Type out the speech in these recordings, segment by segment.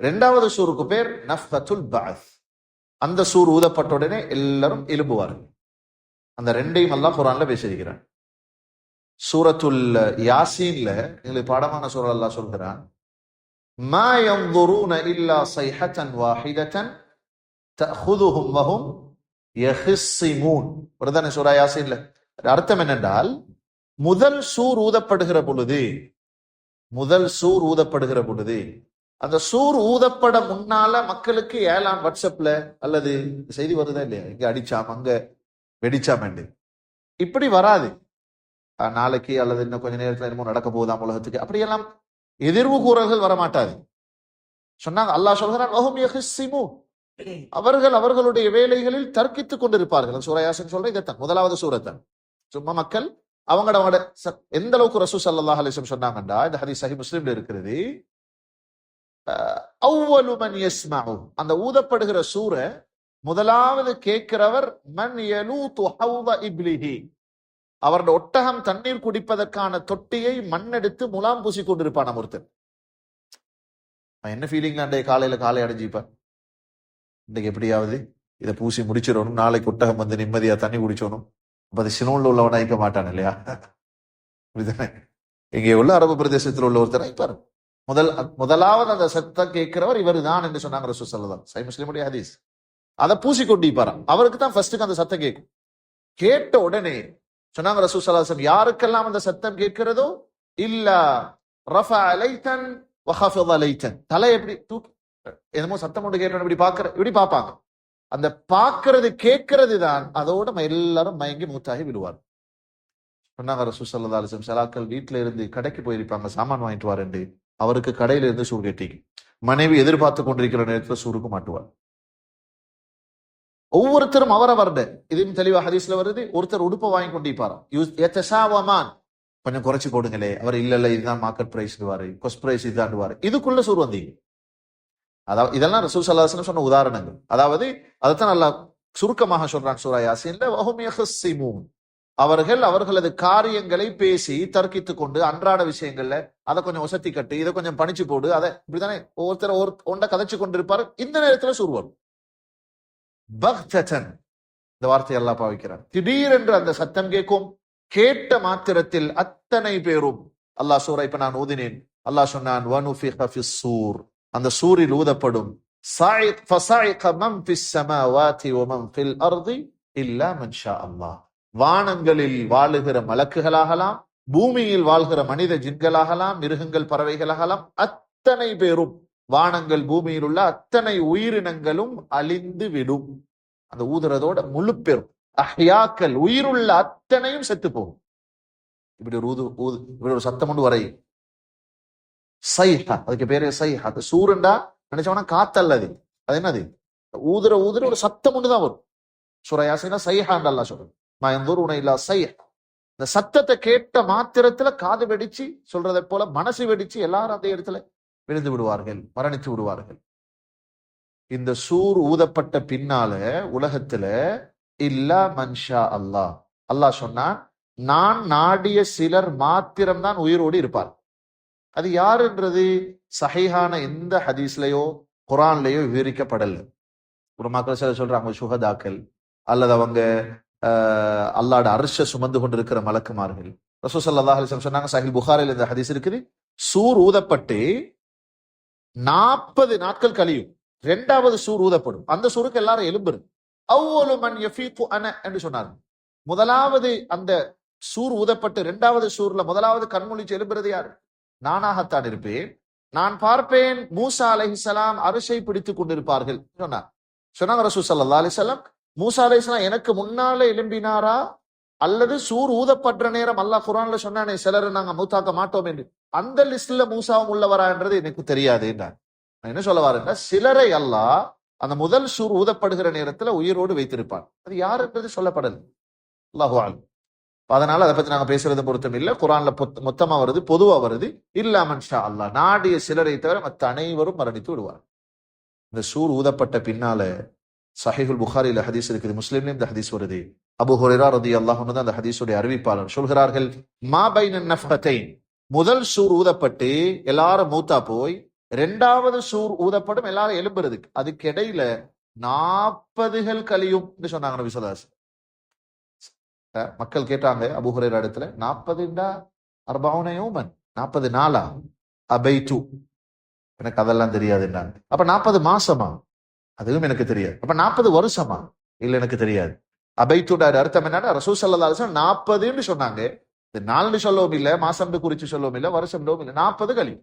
இரண்டாவது சூருக்கு பேர் நஃபத்துல் பஅஸ். அந்த சூர் ஊதப்பட்ட உடனே எல்லாரும் எழும்புவார்கள். அந்த ரெண்டையும் அல்லாஹ் குர்ஆன்ல பேசியிருக்கிறான். சூரத்துல் யாசீன்ல எங்களுக்கு பாடமான சூரா அல்லாஹ் சொல்கிறான், மா யன்ظுரூன இல்லா ஸைஹத்தன் வாஹிதத்தன் தஅخذுஹும் வஹும் யஹிஸ்ஸிமூன். பிரதான சூரா யாசீன்ல அர்த்தம் என்னென்றால், முதல் சூர் ஊதப்படுகிற பொழுது அந்த சூர் ஊதப்பட முன்னால மக்களுக்கு ஏலாம் வாட்ஸ்அப்ல அல்லது செய்தி வருதா இல்லையா, இங்க அடிச்சாம் அங்க வெடிச்சாம் என்று இப்படி வராது. நாளைக்கு அல்லது இன்னும் கொஞ்ச நேரத்துல என்னமோ நடக்க போகுதாம் உலகத்துக்கு, அப்படியெல்லாம் எதிர்வு கூறல்கள் வரமாட்டாது சொன்னாங்க. அல்லாஹ் சொல்கிறான், வஹும் யஹிஸ்ஸிமூன். அவர்கள் அவர்களுடைய வேலைகளில் தர்க்கித்துக் கொண்டிருப்பார்கள். சூரா யாசீன் சொல்ற இதைத்தான், முதலாவது சூரத்தான். சும்மா மக்கள் அவங்களோட எந்த அளவுக்கு ரசூல் ஸல்லல்லாஹு அலைஹி வஸல்லம் சொன்னாங்கண்டா, இந்த ஹதீஸ் சஹீஹ் முஸ்லிம்ல இருக்கிறது, அவ்வலு மன் யஸ்மஉ, அந்த ஊதப்படுகிற சூர முதலாவது கேட்கிறவர் மன் யலூது ஹௌத இப்லிஹி, அவருடைய ஒட்டகம் தண்ணீர் குடிப்பதற்கான தொட்டியை மண்ணெடுத்து முலாம் பூசி கொண்டிருப்பான் ஒருத்தர். என்ன ஃபீலிங்ல அன்றைய காலை அடைஞ்சிப்பான், இன்றைக்கு எப்படியாவது இதை பூசி முடிச்சிடணும், நாளைக்கு ஒட்டகம் வந்து நிம்மதியா தண்ணி குடிச்சோணும். அப்ப அது சினோன்ல உள்ளவன் அழைக்க மாட்டான் இல்லையா? இங்கே உள்ள அரபு பிரதேசத்தில் உள்ள ஒருத்தர் அழைப்பார். முதலாவது அந்த சத்தம் கேட்கிறவர் இவர் தான் என்று சொன்னாங்க ரசூல் ஸல்லல்லாஹு அலைஹி வஸல்லம். சஹீஹ் முஸ்லிமுடைய ஹதீஸ். அதை பூசி கொண்டிருப்பாராம். அவருக்கு தான் ஃபர்ஸ்ட்டுக்கு அந்த சத்தம் கேட்கும். கேட்ட உடனே சொன்னாங்க ரசூல் ஸல்லல்லாஹு அலைஹி வஸல்லம், யாருக்கெல்லாம் அந்த சத்தம் கேட்கிறதோ இல்லா ரஃபஅ லைத்தன் வ ஹஃபத லைத்தன், தலை எப்படி தூக்கி என்னமோ சத்தம் கொண்டு கேட்டோம் இப்படி பார்ப்பாங்க. அந்த பார்க்கிறது கேட்கறது தான், அதோட எல்லாரும் மயங்கி மூத்தாகி விடுவார். சொன்னாங்க ரசூல் ஸல்லல்லாஹு அலைஹி வஸல்லம், சலாக்கள் வீட்டுல இருந்து கடைக்கு போயிருப்பாங்க, சாமான் வாங்கிட்டு வாரேன், அவருக்கு கடையில இருந்து சூறு கேட்டீங்க. மனைவி எதிர்பார்த்து கொண்டிருக்கிற நேரத்தில் சூருக்கு மாட்டுவார். ஒவ்வொருத்தரும் அவரவர்ட இதையும் தெளிவா ஹதீஸ்ல வருது. ஒருத்தர் உடுப்பை வாங்கி கொண்டிருப்பாராம், கொஞ்சம் குறைச்சு போடுங்களே, அவர் இல்ல இதுதான் மார்க்கெட் பிரைஸ், கொஸ்ட் பிரைஸ் இதுதான், இதுக்குள்ள சூர் வந்தீங்க. அதாவது இதெல்லாம் ரசூல் ஸல்லல்லாஹு அலைஹி வஸல்லம் சொன்ன உதாரணங்கள். அதாவது அதைத்தான் அல்லாஹ் சுருக்கமாக சொல்றான் சூரா யாசீன்ல, வஹும் யஹிஸ்ஸிமூன், அவர்கள் அவர்களது காரியங்களை பேசி தர்க்கித்துக் கொண்டு அன்றாட விஷயங்கள்ல அதை கொஞ்சம் ஒசத்தி கட்டு, இதை கொஞ்சம் பணிச்சு போடு, அதை இப்படித்தானே ஒருத்தர் ஒன்றை கதைச்சு கொண்டிருப்பாரு. இந்த நேரத்துல சூர் வரும். பக்தன், இந்த வார்த்தையை அல்லாஹ் பாவிக்கிறார். திடீரென்று அந்த சத்தம் கேட்கும். கேட்ட மாத்திரத்தில் அத்தனை பேரும், அல்லாஹ் சூரா இப்ப நான் ஊதினேன், அல்லாஹ் சொன்னான், வனுஃபிக ஃபிஸ் சூர், அந்த சூரில் ஊதப்படும். ஃபஸஇக மன் ஃபிஸ் ஸமாவாதி வ மன் ஃபில் அர்தி இல்லா மன் ஷா அல்லாஹ், வானங்களில் வாழுகிற மலக்குகளாகலாம், பூமியில் வாழ்கிற மனித ஜின்களாகலாம், மிருகங்கள் பறவைகளாகலாம், அத்தனை பேரும், வானங்கள் பூமியில் உள்ள அத்தனை உயிரினங்களும் அழிந்து விடும். அந்த ஊதுறதோட முழு பெரும் அஹ்யாக்கள், உயிருள்ள அத்தனையும் செத்து போகும். இப்படி ஒரு சத்தம் ஒன்று வரை சைஹா, அதுக்கு பேரே சைஹா. அது சூரண்டா நினைச்சவனா காத்தல்லது, அது என்னது, ஊதுற ஒரு சத்தம் ஒண்ணுதான் வரும். சூரா யாசீன்ல சைஹான்னு அல்லாஹ் சொல்றான், மா யன்ظுரூன இல்லா சைஹா. இந்த சத்தத்தை கேட்ட மாத்திரத்துல காது வெடிச்சு, சொல்றதை போல மனசு வெடிச்சு எல்லாரும் அந்த இடத்துல விழுந்து விடுவார்கள், மரணித்து விடுவார்கள். இந்த சூர் ஊதப்பட்ட பின்னால உலகத்துல இல்லா மன்ஷா அல்லாஹ், அல்லாஹ் சொன்னா நான் நாடிய சிலர் மாத்திரம்தான் உயிரோடு இருப்பார். அது யாருன்றது சஹீஹான எந்த ஹதீஸ்லயோ குர்ஆன்லயோ விவரிக்கப்படல. ஒரு மக்கள் சில சொல்றாங்க சுஹதாக்கள், அல்லது அவங்க அல்லாஹ்ட அர்ஷ சுமந்து கொண்டிருக்கிற மலக்குமார்கள். ரசூல் ஸல்லல்லாஹு அலைஹி வஸல்லம் சொன்னாங்க, சஹீஹ் புகாரில இந்த ஹதீஸ் இருக்குது, சூர் ஊதப்பட்டு 40 நாட்கள் கழியும், இரண்டாவது சூர் ஊதப்படும். அந்த சூருக்கு எல்லாரும் எழும்புறது. அவ்வலு மன் யஃபீகு அன என்று சொன்னாங்க. முதலாவது அந்த சூர் ஊதப்பட்டு இரண்டாவது சூர்ல முதலாவது கண்மொழிச்சு எழும்புறது யாரு? நானாகத்தான் இருப்பேன். நான் பார்ப்பேன் மூசா அலைஹிஸ்ஸலாம் அரிசை பிடித்துக் கொண்டிருப்பார்கள் சொன்னாங்க ரசூல் ஸல்லல்லாஹு அலைஹி வஸல்லம். மூசா அலைஹிஸ்ஸலாம் எனக்கு முன்னால எழும்பினாரா அல்லது சூர் ஊதப்படுற நேரம் அல்லாஹ் குர்ஆன்ல சொன்னானே சிலரை நாங்க மௌத்தாக்க மாட்டோம் என்று, அந்த லிஸ்ட்ல மூசாவும் உள்ளவரான்றது எனக்கு தெரியாது என்றார். நான் என்ன சொல்ல வரேன்னா, சிலரை அல்லாஹ் அந்த முதல் சூர் ஊதப்படுகிற நேரத்துல உயிரோடு வைத்திருப்பான். அது யார் என்றது சொல்லப்படல. அல்லாஹு அலம். அதனால அதை பத்தி நாங்க பேசுறது பொருத்தம் இல்லை. குர்ஆன்ல மொத்தமா வருது, பொதுவா வருது. இல்லா மன் ஷா அல்லாஹ், நாடிய சிலரை தவிர மற்ற அனைவரும் மரணித்து விடுவார். இந்த சூர் ஊதப்பட்ட பின்னால சஹீஹுல் புகாரில ஹதீஸ் இருக்குது, முஸ்லிம்ல இந்த ஹதீஸ் வருது. அபூ ஹுரைரா ரலியல்லாஹு அன்ஹு அந்த ஹதீஸுடைய அறிவிப்பாளர் சொல்கிறார்கள், மா பைன நஃபத்தைன், முதல் சூர் ஊதப்பட்டு எல்லாரும் மூத்தா போய் இரண்டாவது சூர் ஊதப்படும், எல்லாரும் எழும்புறதுக்கு. அதுக்கு இடையில 40 கழியும் சொன்னாங்க நபி ஸல்லல்லாஹு அலைஹி வஸல்லம். மக்கள் கேட்டாங்க அபூ ஹுரைரா இடத்துல, 40 40 யௌமன், 40 நாளா? அபைது, எனக்கு அதெல்லாம் தெரியாதுன்னாங்க. அப்ப 40 மாசமா? அதுவும் எனக்கு தெரியாது. அப்ப 40 வருஷமா? இல்ல, எனக்கு தெரியாது. அபைத்துட அர்த்தம் என்னன்னா, ரசூல் ஸல்லல்லாஹு அலைஹி வஸல்லம் 40 சொன்னாங்க. இது நாலு சொல்லவும் இல்ல, மாசம் குறிச்சு சொல்லவும் இல்ல, வருஷம் இல்ல, 40 கழியும்.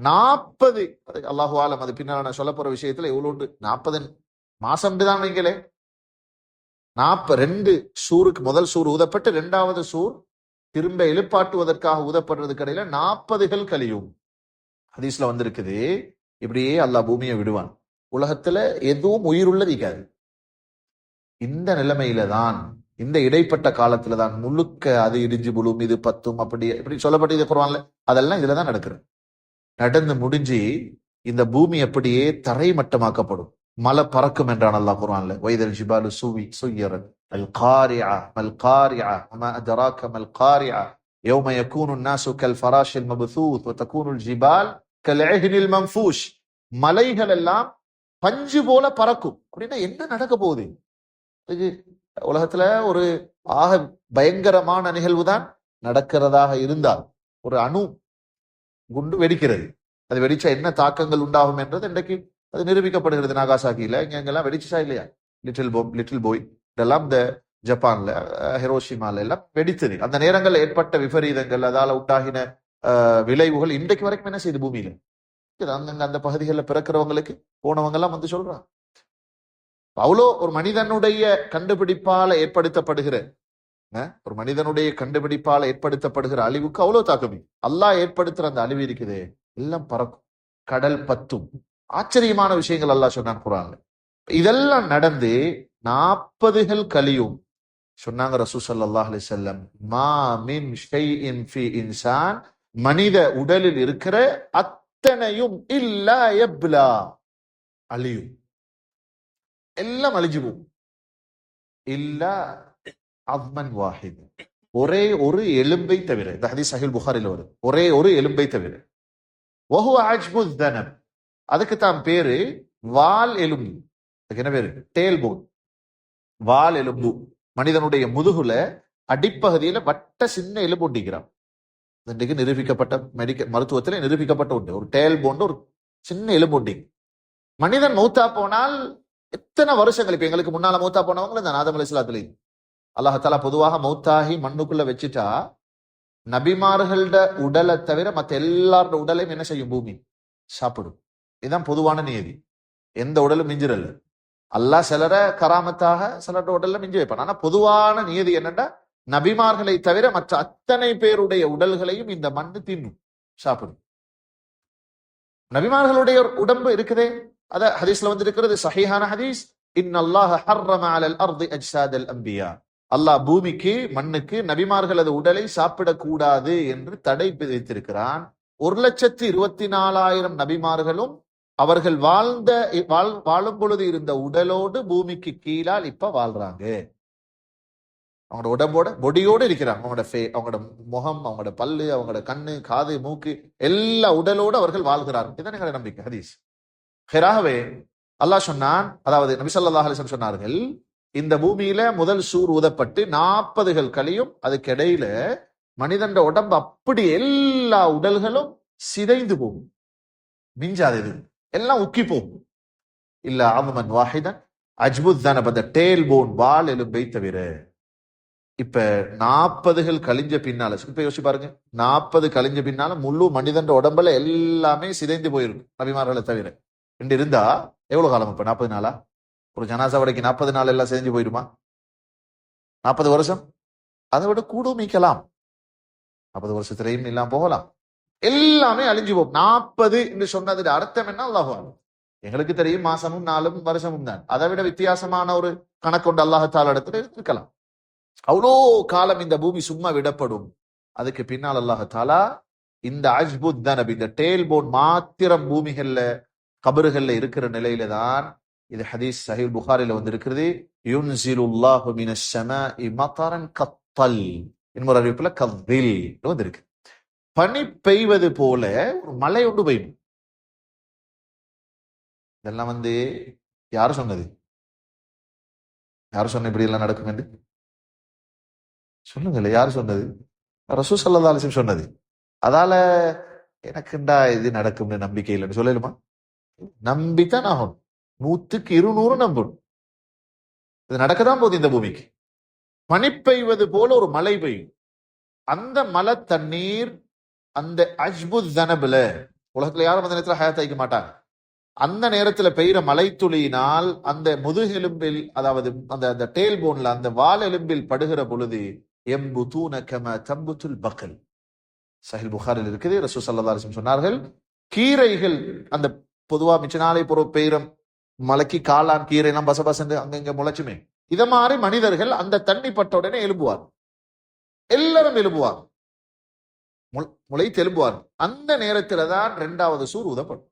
40, அல்லாஹு ஆலம், அது பின்னால நான் சொல்ல போற விஷயத்துல எவ்வளவு 40 மாசம் தான் வைங்களே. 42 சூருக்கு முதல் சூர் ஊதப்பட்டு இரண்டாவது சூர் திரும்ப எழுப்பாட்டுவதற்காக ஊதப்படுறது கடையில 40 கழியும். ஹதீஸ்ல வந்திருக்குது, இப்படியே அல்லாஹ் பூமியை விடுவான், உலகத்துல எதுவும் உயிருள்ளது இருக்காது. இந்த நிலைமையில தான், இந்த இடைப்பட்ட காலத்துல தான் முழுக்க அது இடிஞ்சு புழும், இது பத்தும், அப்படி இப்படி சொல்லப்பட்டு குர்ஆன்ல அதெல்லாம் இதுலதான் நடக்கிறது. நடந்து முடிஞ்சு இந்த பூமி அப்படியே தரைமட்டமாக்கப்படும், மலை பறக்கும் என்றான் அல்லாஹ் குர்ஆன்ல. வைதல் ஜிபாலு சுய்யரத் அல் காரிஆ மல் காரிஆ வமா அத்ராக மல் காரிஆ யௌம யகூனு الناس كالفراش المبثوث وتكون الجبال كالعهن المنفوش. மலைகள் எல்லாம் பஞ்சு போல பறக்கும். அப்படின்னா என்ன நடக்க போகுது? உலகத்துல ஒரு ஆக பயங்கரமான நிகழ்வு தான் நடக்கிறதாக இருந்தால், ஒரு அணு குண்டு வெடிக்கிறது. அது வெடிச்சா என்ன தாக்கங்கள் உண்டாகும் என்றது இன்றைக்கு அது நிரூபிக்கப்படுகிறது. நாகாசாகியில இங்கெல்லாம் வெடிச்சா இல்லையா, லிட்டில் போய் இதெல்லாம் இந்த ஜப்பான்ல, ஹிரோஷிமால எல்லாம் வெடித்தது. அந்த நேரங்கள் ஏற்பட்ட விபரீதங்கள், அதால உண்டாகின விளைவுகள் இன்றைக்கு வரைக்கும் என்ன செய்யுது பூமியில. அங்கங்க அந்த பகுதிகளில் பிறக்கிறவங்களுக்கு போனவங்க எல்லாம் வந்து சொல்றாங்க. அவ்வளோ ஒரு மனிதனுடைய கண்டுபிடிப்பால ஏற்படுத்தப்படுகிற அழிவுக்கு அவ்வளவு தாக்கம். அல்லாஹ் ஏற்படுத்துற அந்த அழிவு இருக்குது, எல்லாம் பறக்கும், கடல் பத்தும், ஆச்சரியமான விஷயங்கள் அல்லாஹ் சொன்னான் குர்ஆன்ல. இதெல்லாம் நடந்து 40 கழியும் சொன்னாங்க ரசூல் ஸல்லல்லாஹு அலைஹி வஸல்லம். மா மின் ஷைஇன் ஃபீ இன்சான், மனித உடலில் இருக்கிற அத்தனையும் இல்லா யப்லா, அழியும், எல்லாம் அழிஞ்சு போகும். இல்லா அஸ்மன் வாஹித், ஒரே ஒரு எலும்பை தவிர. இந்த ஹதீஸ் சஹீஹ் புகாரில வருது, ஒரே ஒரு எலும்பை தவிர. வஹுவ அஜ்புஸ் தனப், அதுக்கு தான் பேரு வால் எலும்பு. அதுக்கு என்ன பேரு? டேல் போன், வால் எலும்பு. மனிதனுடைய முதுகுல அடிப்பகுதியில வட்ட சின்ன எலும்பு ஒட்டிக்கிறான். இன்றைக்கு நிரூபிக்கப்பட்ட மருத்துவத்தில் நிரூபிக்கப்பட்ட உண்டு, ஒரு டேல் போன், ஒரு சின்ன எலும்பு ஒட்டி. மனிதன் மௌத்தா போனால் எத்தனை வருஷங்கள், இப்ப எங்களுக்கு முன்னால மௌத்தா போனவங்க இந்த ஆதம் அலைஹிஸ்ஸலாத்துல அல்லாஹ் பொதுவாக மௌத்தாகி மண்ணுக்குள்ள வச்சுட்டா, நபிமார்களோட உடலை தவிர மற்ற எல்லாரோட உடலையும் என்ன செய்யும்? பூமி சாப்பிடும். இதுதான் பொதுவான நியதி. எந்த உடலும் மிஞ்சிரல்ல. அல்லாஹ் சிலர கராமத்தாக சிலரோட உடல்ல மிஞ்சி வைப்பான். ஆனா பொதுவான நியதி என்னன்னா, நபிமார்களை தவிர மற்ற அத்தனை பேருடைய உடல்களையும் இந்த மண்ணு தின்னும், சாப்பிடும். நபிமார்களுடைய உடம்பு இருக்குதே, அத ஹதீஸ்ல வந்து இருக்கிறது, சஹீஹான ஹதீஸ். இன்னல்லாஹ ஹர்ரம அலல் அர்தி அஜ்சாதல் அன்பியா, அல்லாஹ் பூமிக்கு, மண்ணுக்கு நபிமார்களது உடலை சாப்பிடக்கூடாது என்று தடை விதித்திருக்கிறான். 1,24,000 நபிமார்களும் அவர்கள் வாழும் பொழுது இருந்த உடலோடு பூமிக்கு கீழால் இப்ப வாழ்றாங்க. அவங்களோட உடம்போட பொடியோடு இருக்கிறாங்க. அவங்களோட முகம், அவங்களோட பல்லு, அவங்களோட கண்ணு, காது, மூக்கு, எல்லா உடலோடு அவர்கள் வாழ்கிறார்கள். இதுதான் எங்களுடைய நம்பிக்கை. ஹதீஸ். ஹிராகவே அல்லாஹ் சொன்னான், அதாவது நபி ஸல்லல்லாஹு அலைஹி வஸல்லம் சொன்னார்கள், இந்த பூமியில முதல் சூர் ஊதப்பட்டு 40 கழியும். அதுக்கு இடையில மனிதன் உடம்பு அப்படி எல்லா உடல்களும் சிதைந்து போகும், மிஞ்சாது, எல்லாம் உக்கி போகும். இல்ல ஆமன் வாஹிதன் அஜ்புத் தனப், டேல் போன், வால் எலும்பை தவிர. இப்ப 40 கழிஞ்ச பின்னால, இப்ப யோசிச்சு பாருங்க, 40 கழிஞ்ச பின்னால முழு மனிதன் உடம்புல எல்லாமே சிதைந்து போயிருக்கும், நபிமார்களை தவிர. என்று இருந்தா எவ்வளவு காலம்? இப்ப 40 நாளா? ஒரு ஜனாசா வரைக்கும் 40 நாள் எல்லாம் செஞ்சு போயிருமா? 40 வருஷம், அதை விட கூட மீக்கலாம். 40 வருஷத்திலையும் இல்லாம போகலாம், எல்லாமே அழிஞ்சு போகும். 40 என்று சொன்னது அர்த்தம் என்ன? அல்லாஹ் எங்களுக்கு தெரியும், மாசமும் நாளும் வருஷமும் தான். அதை விட வித்தியாசமான ஒரு கணக்கொண்டு அல்லாஹ் இடத்துல இருக்கலாம். அவ்வளோ காலம் இந்த பூமி சும்மா விடப்படும். அதுக்கு பின்னால் அல்லாஹ் தாலா இந்த அஜ்புத் தனப், இந்த டேல் போன் மாத்திரம் பூமிகள்ல, கபறுகள்ல இருக்கிற நிலையில தான் இது ஹதீஸ் சஹீஹ் புகாரில வந்து இருக்கிறது. யுன்ஸிலுல்லாஹு மினஸ் ஸமாஇ மதரன் கத்தல், இன்னொரு அறிவிப்புல கத்தில் வந்து இருக்கு. பனி பெய்வது போல ஒரு மழை ஒன்று பெய்யும். இதெல்லாம் யாரு சொன்னது? யாரு சொன்ன இப்படி எல்லாம் நடக்கும் என்று சொல்லுங்கல்ல, யாரு சொன்னது? ரசூல் ஸல்லல்லாஹு அலைஹி வஸல்லம் சொன்னது. அதால எனக்குண்டா இது நடக்கும்னு நம்பிக்கை இல்லைன்னு சொல்லலுமா? நம்பித்தான் ஆகணும். 100க்கு 200 நம்பணும். இது நடக்கதான் போகுது இந்த பூமிக்கு. பனி பெய்வது போல ஒரு மழை பெய்யும். அந்த மழை தண்ணீர் அந்த அஜ்பு தனபுல, உலகத்துல யாரும் அந்த நேரத்துல ஹயாத் ஆயிக்க மாட்டாங்க. அந்த நேரத்துல பெய்கிற மலை துளியினால் அந்த முதுகெலும்பில், அதாவது அந்த அந்த டேல் போன்ல, அந்த வால் எலும்பில் படுகிற பொழுது எம்புதூன கம தம்புத்துல் பக்கல், சஹீல் புகாரில் இருக்குது. ரசூல் ஸல்லல்லாஹு அலைஹி வஸல்லம் சொன்னார்கள், கீரைகள் அந்த பொதுவா மிச்ச நாளை பொறுப்பு பெய்கிற மலைக்கு காளான் கீரை எல்லாம் பசபசந்து அங்கங்க முளைச்சுமே, இத மாதிரி மனிதர்கள் அந்த தண்ணி பட்ட உடனே எழும்புவார். எல்லாரும் எழும்புவார், முளைத்து எழும்புவார். அந்த நேரத்துல தான் 2வது சூர் ஊதப்படும்.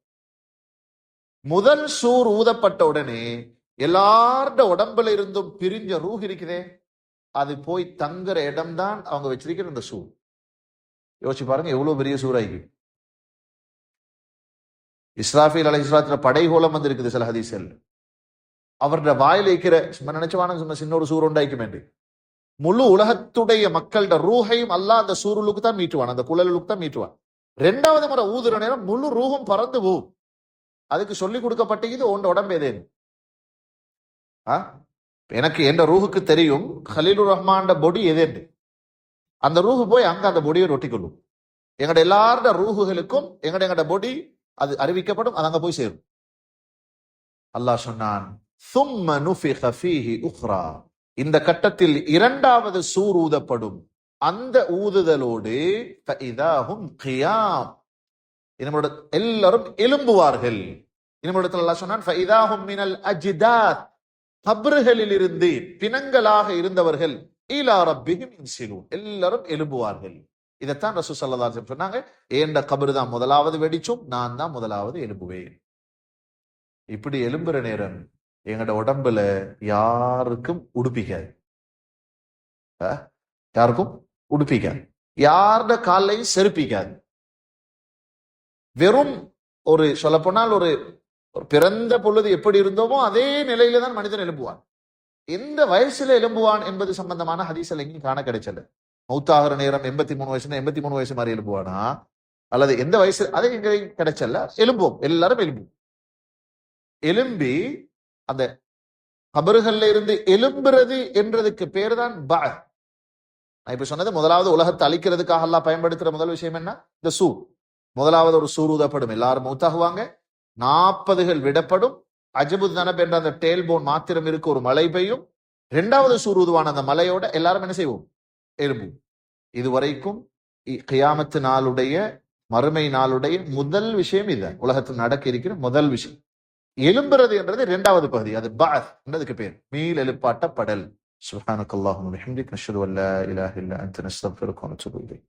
முதல் சூர் ஊதப்பட்ட உடனே எல்லாரோட உடம்புல இருந்தும் பிரிஞ்ச ரூஹ் இருக்குதே, அது போய் தங்குற இடம் தான் அவங்க வச்சிருக்கிற இந்த சூர். யோசிச்சு பாருங்க எவ்வளவு பெரிய சூறாய்க்கு. இஸ்ராஃபீல் அலைஹிஸ்ஸலாத்துல படைகோலம் இருக்குது சில ஹதீஸ்கள். அவருடைய வாயில இருக்கிற சும்மா நினைச்சவான சும்மா சின்ன ஒரு சூர் உண்டாய்க்கும் என்று முழு உலகத்துடைய மக்களோட ரூஹையும் அல்லாஹ் அந்த சூருளுக்கு தான் மீட்டுவான், அந்த குழலுக்கு தான் மீட்டுவான். 2வது முறை ஊதுற நேரம் முழு ரூஹும் பறந்து போகும். அதுக்கு சொல்லி கொடுக்கப்பட்டது உன் உடம்பு எதேன்னு. எனக்கு எந்த ரூஹுக்கு தெரியும் கலீலுர் ரஹ்மான் பொடி எதேன்னு. அந்த ரூஹு போய் அங்க அந்த பொடியை ரொட்டிக்கொள்ளும். எங்கட எல்லாரோட ரூஹுகளுக்கும் எங்கட பொடி அது அறிவிக்கப்படும், அது அங்க போய் சேரும். அல்லாஹ் சொன்னான், சும்ம நுஃபிக ஃபீஹி உக்ரா, இந்த கட்டத்தில் 2வது சூர் ஊதப்படும். அந்த ஊதுதலோடு ஃபஇதாஹும் கியாம், நம்மளோட எல்லாரும் எழும்புவார்கள். நம்மிடத்தில் அல்லாஹ் சொன்னான், ஃபஇதாஹும் மினல் அஜ்தாத், கப்றுகளில் இருந்து பிணங்களாக இருந்தவர்கள் இலா ரப்பிஹிம் யன்சிலூன், எல்லாரும் எழும்புவார்கள். இதைத்தான் ரசூல் ஸல்லல்லாஹு அலைஹி வஸல்லம் சொன்னாங்க, ஏண்ட கபர் தான் முதலாவது வெடிச்சும் நான் தான் முதலாவது எழும்புவேன். இப்படி எழும்புற நேரம் எங்கட உடம்புல யாருக்கும் உடுப்பிக்காது, யாருக்கும் உடுப்பிக்காது, யாரோட காலையும் செருப்பிக்காது. வெறும் ஒரு சொல்ல போனால் ஒரு பிறந்த பொழுது எப்படி இருந்தோமோ அதே நிலையில தான் மனிதன் எழும்புவான். எந்த வயசுல எழும்புவான் என்பது சம்பந்தமான ஹதீஸ்ல எங்கேயும் காண கிடைச்சல. மௌத்தாகிற நேரம் 83 வயசுனா 83 வயசு மாதிரி எழும்புவானா, அல்லது எந்த வயசு அது எங்கேயும் கிடைச்சல. எழும்புவோம், எல்லாரும் எழும்புவோம். எலும்பி அந்த கபறுகள்ல இருந்து எழும்புறது என்றதுக்கு பேர் தான் பஅத். நான் இப்ப சொன்னது முதலாவது உலகத்தை அழிக்கிறதுக்காக அல்லாஹ் பயன்படுத்துற முதல் விஷயம் என்ன? இந்த சூர். முதலாவது ஒரு சூர் ஊதப்படும், எல்லாரும் மௌத்தாகுவாங்க, 40கள் விடப்படும், அஜபு தனப் என்ற அந்த டேல் போன் மாத்திரம் இருக்கு, ஒரு மழை பெய்யும். 2வது சூர் ஊதுவான அந்த மலையோட எல்லாரும் என்ன செய்வோம்? எழும்பும். இதுவரைக்கும் கியாமத்து நாளுடைய மறுமை நாளுடைய முதல் விஷயம் இது, உலகத்தில் நடக்க இருக்கிற முதல் விஷயம். எழும்புறது என்றது 2வது பகுதி, அது பஅத் என்றதுக்கு பேர் மீள் எழுப்பாட்டப்படல். சுப்ஹானக்கல்லாஹும்ம வபிஹம்திக நஷ்ஹது அன் லா இலாஹா இல்லா அன்த நஸ்தக்ஃபிருக வ நத்தூபு இலைக்.